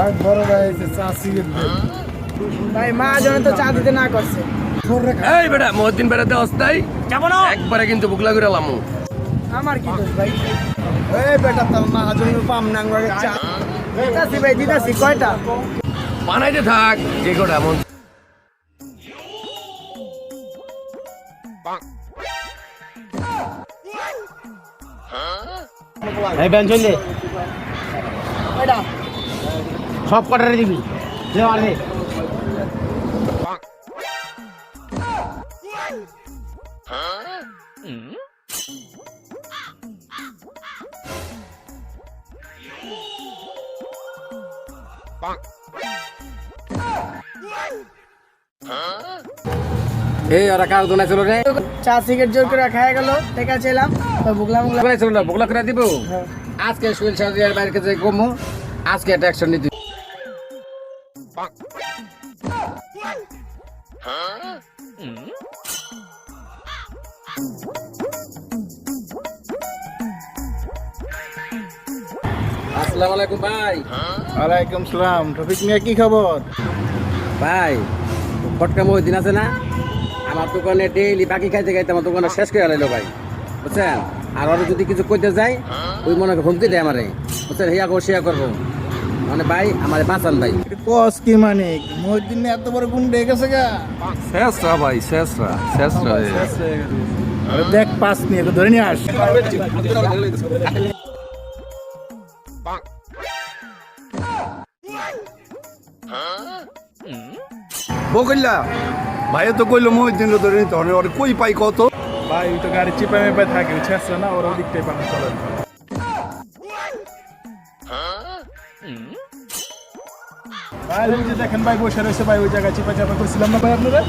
ভাই বড় ভাই এসে চা সিগারেট দে। ভাই মা জন তো চা দিতে না করছে। এই বেটা মহদ্দিন বেড়াতে অস্তাই যাবো না একবারে কিন্তু বুকলা করে লামু। আমার কি দোষ ভাই? এই বেটা তোর মা জন পাম না করে চা দিতাছি ভাই দিতাছি কয়টা? বানাইতে থাক যে কটা মন। এই ব্যঞ্জন দে কয়টা? সব কটারে দিবি দে আর দে এই ওরা কার দোনা ছিল রে চা সিগারেট জোর করে খাওয়া গেল টাকা চাইলাম তো বুগলা মুগলা দোনা ছিল না বগলা করে দিব আজকে সুইল সাহেবের বাইরে কাছে কমু আজকে একটা অ্যাকশন নিতে আসসালামু আলাইকুম ভাই। ওয়ালাইকুম সালাম। টপিক নিয়ে কি খবর? ভাই ফটকা মহিদিন আছে না আমার দোকানে ডেইলি বাকি খাইতে খাইতে আমার দোকানে শেষ করে আলাইলো ভাই বুঝছেন। আর ওরা যদি কিছু করতে যায় ওই মনে হুমকি দেয় আমারে বুঝছেন হিয়া করবো শিয়া করবো মানে ভাই আমার বাঁচান ভাই। কস কি মানে মহিউদ্দিন এত বড় গুণ হয়ে গেছে গা? শেষরা ভাই শেষরা আরে দেখ পাস নিয়ে ধরে নিয়ে আস। বকল্লা ভাই তো কইলো মহিউদ্দিন ধরে নিতে হবে ওরে কই পাই কত। ভাই ওই তো গাড়ি চিপা মেপা থাকে ছেঁচড়া না ওরা ওদিকটাই পাবে চলে। ভাই ওই যে দেখেন ভাই বসে রয়েছে ভাই ওই জায়গায় চিপা চাপা করছিলাম না ভাই আপনারা।